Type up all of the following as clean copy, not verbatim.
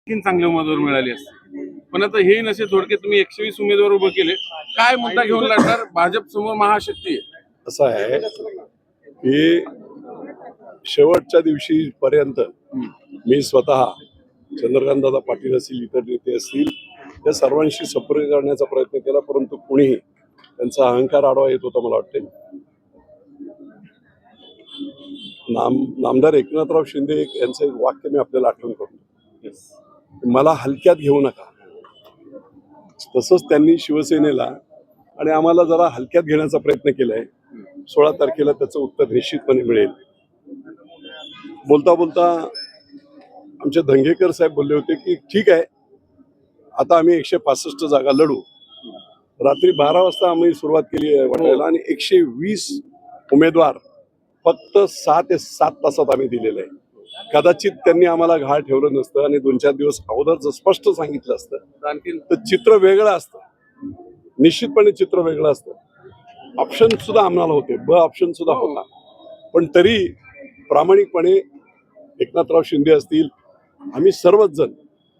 तीन चांगले उमेदवार मिळाले असते, पण आता हे नसे थोडक्यात तुम्ही 120 उमेदवार उभे केले, काय मुद्दा घेऊन लढणार? भाजप समोर महाशक्ती आहे. असं आहे की शेवटच्या दिवशी पर्यंत मी स्वतः चंद्रकांतदादा पाटील असतील, इतर नेते असतील, या सर्वांशी संपर्क करण्याचा प्रयत्न केला, परंतु कुणीही त्यांचा अहंकार आडवा येत होता. मला वाटते नामदार एकनाथराव शिंदे यांचं एक वाक्य मी आपल्याला आठवण करतो, मला हलक्यात घेऊ नका. तसंच त्यांनी शिवसेनेला आणि आम्हाला जरा हलक्यात घेण्याचा प्रयत्न केलाय. 16 तारखेला त्याचं उत्तर निश्चितपणे मिळेल. बोलता बोलता आमचे धंगेकर साहेब बोलले होते की ठीक आहे, आता आम्ही 165 जागा लढू. रात्री 12 वाजता आम्ही सुरुवात केली वाटायला आणि 120 उमेदवार फक्त 6 ते 7 तासात आम्ही दिलेले आहे. कदाचित त्यांनी आम्हाला घाळ ठेवलं नसतं आणि 2-4 दिवस अगोदर जर स्पष्ट सांगितलं असतं आणखी तर चित्र वेगळं असतं. निश्चितपणे चित्र वेगळं असतं. ऑप्शन सुद्धा आम्हाला होते, ब ऑप्शन सुद्धा होता, पण तरी प्रामाणिकपणे एकनाथराव शिंदे असतील, आम्ही सर्वच जण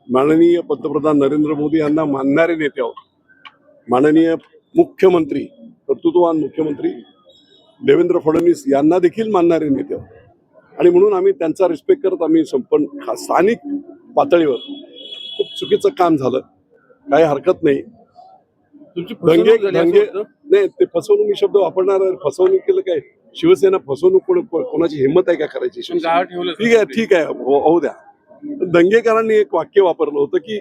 माननीय पंतप्रधान नरेंद्र मोदी यांना मानणारे नेते आहोत. माननीय मुख्यमंत्री, कर्तृत्ववान मुख्यमंत्री देवेंद्र फडणवीस यांना देखील मानणारे नेते आहोत. आणि म्हणून आम्ही त्यांचा रिस्पेक्ट करत आम्ही संपूर्ण स्थानिक पातळीवर खूप चुकीचं काम झालं, काही हरकत नाही. तुमची दंगे फसवणूक झाली असं दंगे वाटतं? नाही, ते फसवणूक मी शब्द वापरणार आहे. फसवणूक केलं काय? शिवसेना फसवणूक कोणाची हिंमत आहे का करायची? पण गाव ठेवलं ठीक आहे, ठीक आहे, होऊ द्या. दंगेकरांनी एक वाक्य वापरलं होतं की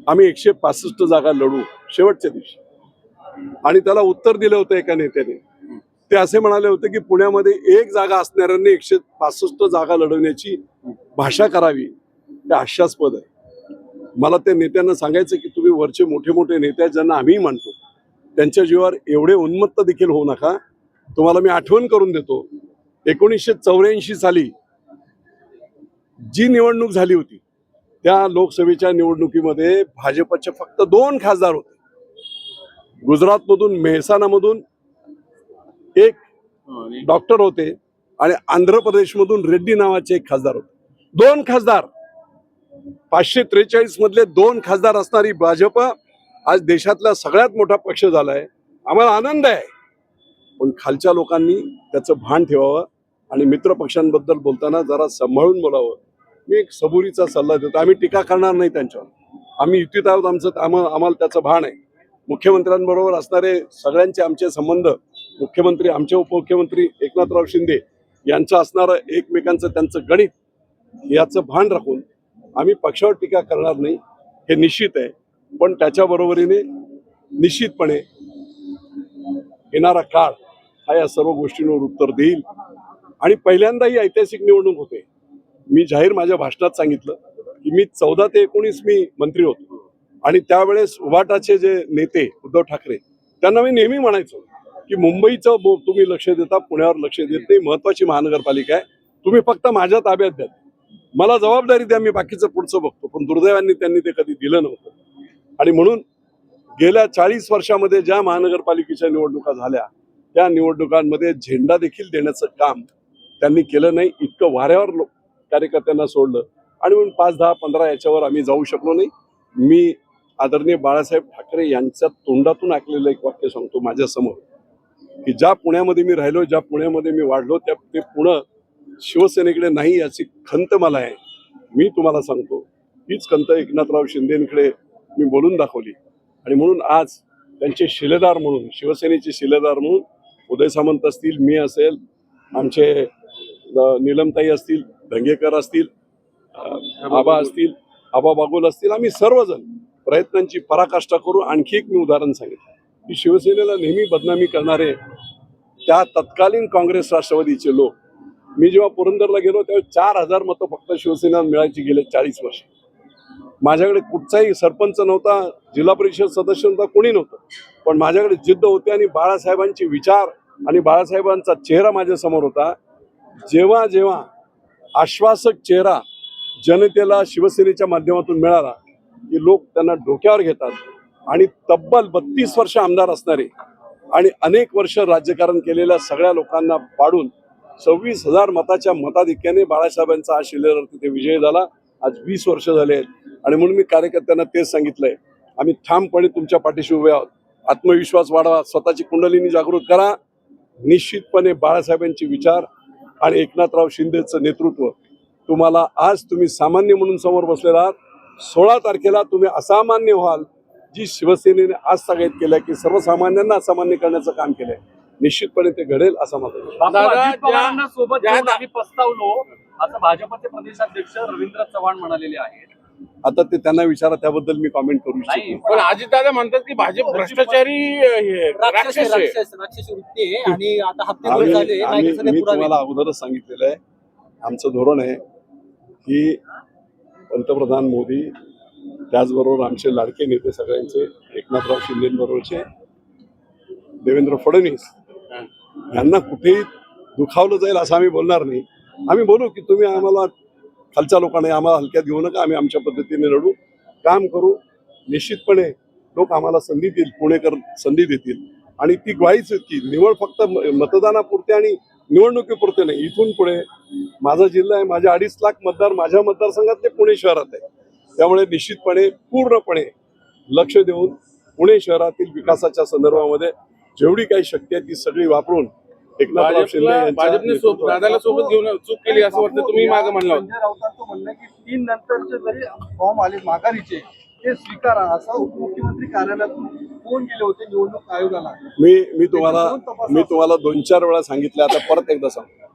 आम्ही 165 जागा लढू शेवटच्या दिवशी, आणि त्याला उत्तर दिलं होतं एका नेत्याने. ते असे म्हणाले होते की पुण्यामध्ये 1 जागा असणाऱ्यांनी 165 जागा लढवण्याची भाषा करावी, हे हास्यास्पद आहे. मला त्या नेत्यांना सांगायचं की तुम्ही वरचे मोठे मोठे नेते आहेत ज्यांना आम्ही मानतो, त्यांच्या जीवावर एवढे उन्मत्त देखील होऊ नका. तुम्हाला मी आठवण करून देतो, 1984 साली जी निवडणूक झाली होती त्या लोकसभेच्या निवडणुकीमध्ये भाजपचे फक्त 2 खासदार होते. गुजरातमधून मेहसाणामधून एक डॉक्टर होते आणि आंध्र प्रदेशमधून रेड्डी नावाचे एक खासदार होते. 2 खासदार, 543 मधले 2 खासदार असणारी भाजप आज देशातला सगळ्यात मोठा पक्ष झालाय. आम्हाला आनंद आहे, पण खालच्या लोकांनी त्याचं भान ठेवावं आणि मित्र पक्षांबद्दल बोलताना जरा सांभाळून बोलावं. मी एक सबुरीचा सल्ला देतो. आम्ही टीका करणार नाही त्यांच्यावर, आम्ही युतीत आहोत, आम्हाला त्याचं भान आहे. मुख्यमंत्र्यांबरोबर असणारे सगळ्यांचे आमचे संबंध, मुख्यमंत्री, आमचे उपमुख्यमंत्री एकनाथराव शिंदे यांचं असणारं एकमेकांचं त्यांचं गणित, याचं भान राखून आम्ही पक्षावर टीका करणार नाही, हे निश्चित आहे. पण त्याच्या बरोबरीने निश्चितपणे येणारा काळ हा या सर्व गोष्टींवर उत्तर देईल. आणि पहिल्यांदा ही ऐतिहासिक निवडणूक होते. मी जाहीर माझ्या भाषणात सांगितलं की मी 14 ते 19 मी मंत्री होतो, आणि त्यावेळेस उभाटाचे जे नेते उद्धव ठाकरे त्यांना मी नेहमी म्हणायचो की मुंबईचं तुम्ही लक्ष देता, पुण्यावर लक्ष देत नाही. महत्वाची महानगरपालिका आहे, तुम्ही फक्त माझ्या ताब्यात द्या, मला जबाबदारी द्या, मी बाकीचं पुढचं बघतो. पण दुर्दैवाने त्यांनी ते कधी दिलं नव्हतं. आणि म्हणून गेल्या 40 वर्षामध्ये ज्या महानगरपालिकेच्या निवडणुका झाल्या त्या निवडणुकांमध्ये झेंडा देखील देण्याचं काम त्यांनी केलं नाही. इतकं वाऱ्यावर कार्यकर्त्यांना सोडलं, आणि म्हणून 5, 10, 15 याच्यावर आम्ही जाऊ शकलो नाही. मी आदरणीय बाळासाहेब ठाकरे यांच्या तोंडातून ऐकलेलं एक वाक्य सांगतो माझ्या समोर, की ज्या पुण्यामध्ये मी राहिलो, ज्या पुण्यामध्ये मी वाढलो, ते पुणे शिवसेनेकडे नाही याची खंत मला आहे. मी तुम्हाला सांगतो, हीच खंत एकनाथराव शिंदेकडे मी बोलून दाखवली. आणि म्हणून आज त्यांचे शिलेदार म्हणून, शिवसेनेचे शिलेदार म्हणून उदय सामंत असतील, मी असेल, आमचे नीलमताई असतील, धंगेकर असतील, आबा असतील, आबा बागुल असतील, आम्ही सर्वजण प्रयत्नांची पराकाष्ठा करू. आणखी एक मी उदाहरण सांगितलं की शिवसेनेला नेहमी बदनामी करणारे त्या तत्कालीन काँग्रेस राष्ट्रवादीचे लोक, मी जेव्हा पुरंदरला गेलो तेव्हा 4000 मतं फक्त शिवसेनेला मिळायची गेले 40 वर्ष. माझ्याकडे कुठचाही सरपंच नव्हता, जिल्हा परिषद सदस्य नव्हता, कोणी नव्हतं, पण माझ्याकडे जिद्द होती आणि बाळासाहेबांचे विचार आणि बाळासाहेबांचा चेहरा माझ्या समोर होता. जेव्हा जेव्हा आश्वासक चेहरा जनतेला शिवसेनेच्या माध्यमातून मिळाला की लोक त्यांना डोक्यावर घेतात. आणि तब्बल 32 वर्ष आमदार असणारे आणि अनेक वर्ष राज्यकारण केलेल्या सगळ्या लोकांना पाडून 26,000 मताच्या मताधिक्याने बाळासाहेबांचा हा शिलेदार तिथे विजय झाला. आज 20 वर्ष झाले आहेत. आणि म्हणून मी कार्यकर्त्यांना तेच सांगितलंय, आम्ही ठामपणे तुमच्या पाठीशी उभे आहोत. आत्मविश्वास वाढवा, स्वतःची कुंडलिनी जागृत करा. निश्चितपणे बाळासाहेबांचे विचार आणि एकनाथराव शिंदेचं नेतृत्व तुम्हाला, आज तुम्ही सामान्य म्हणून समोर बसलेला आहात, 16 तारखेला तुम्ही असामान्य व्हाल. जी शिवसेनेने आज सगळ्यात केलं की सर्वसामान्यांना असामान्य करण्याचं काम केलंय, निश्चितपणे ते घडेल असा माझा विश्वास. दादा, अजित पवारांना सोबत ज्या- घेऊन आम्ही पस्तावलो असं भाजपचे प्रदेशाध्यक्ष रवींद्र चव्हाण म्हणालेले आहेत. आता ते त्यांना विचारा, त्याबद्दल मी कॉमेंट करू इच्छित नाही, नाही. पण अजितदादा म्हणतात की भाजप भ्रष्टाचारी राक्षस आहे. राक्षस वृत्ती आहे आणि आता हप्ते झाले मी तुम्हाला अगोदरच सांगितलेलं आहे, आमचं धोरण आहे की पंतप्रधान मोदी, त्याचबरोबर आमचे लाडके नेते सगळ्यांचे, एकनाथराव शिंदेबरोबरचे देवेंद्र फडणवीस यांना कुठेही दुखावलं जाईल असं आम्ही बोलणार नाही. आम्ही बोलू की तुम्ही आम्हाला खालच्या लोकांना आम्हाला हलक्यात घेऊ नका, आम्ही आमच्या पद्धतीने लढू, काम करू. निश्चितपणे लोक आम्हाला संधी देतील, पुणेकर संधी देतील. आणि ती ग्वाहीच की निवड फक्त मतदानापुरते आणि निवडणुकीपुरते नाही, इथून पुढे माझा जिल्हा आहे, माझे 2.5 लाख मतदार माझ्या मतदारसंघातले पुणे शहरात आहे. त्यामुळे निश्चितपणे पूर्णपणे लक्ष देऊन पुणे शहरातील विकासाच्या संदर्भामध्ये जेवढी काही शक्य आहे ती सगळी वापरून एकनाथराव शिंदे भाजपने दादाला सोबत घेऊन चूक केली असं वाटतं, तुम्ही मागे म्हणला होता. संजय राऊतांचं म्हणणं आहे की 3 नंतरचे जरी फॉर्म आले माघारीचे ते स्वीकारा, असं उपमुख्यमंत्री कार्यालयातून फोन गेले होते निवडणूक आयोगाला. मी तुम्हाला 2-4 वेळा सांगितलं, आता परत एकदा सांगतो.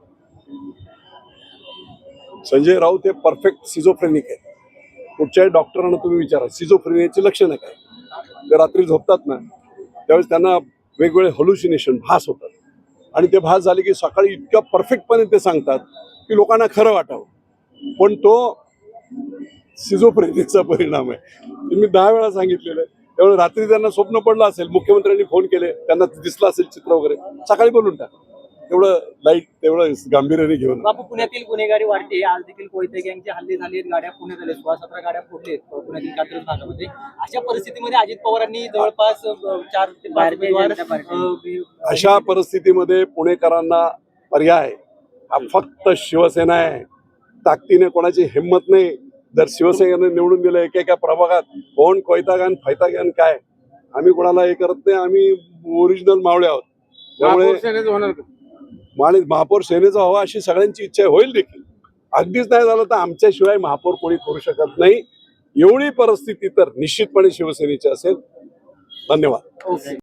संजय राऊत हे परफेक्ट सिझोफ्रेनिक आहे. कुठच्याही डॉक्टरांना तुम्ही विचारा सिझोफ्रेनियाची लक्षणं काय. ते रात्री झोपतात ना, त्यावेळेस त्यांना वेगवेगळे हॅल्युसिनेशन, भास होतात. आणि ते भास झाले की सकाळी इतक्या परफेक्टपणे ते सांगतात की लोकांना खरं वाटावं. पण तो सिझोफ्रेनियाचा परिणाम आहे. ते मी 10 वेळा सांगितलेलं आहे. त्यामुळे रात्री त्यांना स्वप्न पडलं असेल, मुख्यमंत्र्यांनी फोन केले, त्यांना दिसलं असेल चित्र वगैरे, सकाळी बोलून टाक. तेवढं लाईट, तेवढं गांभीर्याने घेऊन. बापू, पुण्यातील गुन्हेगारी वाढते. आज देखील कोयते गँगचे हल्ले झाले, गाड्या पुण्यात आले, 16-17 गाड्या फोडलेत पुण्यातील कात्रज भागामध्ये. अशा परिस्थितीमध्ये अजित पवारांनी जवळपास 4 ते 5 उमेदवार अशा परिस्थितीमध्ये पुणेकरांना पर्याय हा फक्त शिवसेना आहे. ताकदीने कोणाची हिंमत नाही. जर शिवसेनेने निवडून दिलं एकेका प्रभागात, कोण कोयता गॅन फायता गॅन काय, आम्ही कोणाला हे करत नाही. आम्ही ओरिजिनल मावळे आहोत. त्यामुळे महापौर सेनेचं होणार का? महापौर सेनेचा व्हावा अशी सगळ्यांची इच्छा होईल देखील. अगदीच नाही झालं तर आमच्याशिवाय महापौर कोणी करू शकत नाही. एवढी परिस्थिती तर निश्चितपणे शिवसेनेची असेल. धन्यवाद.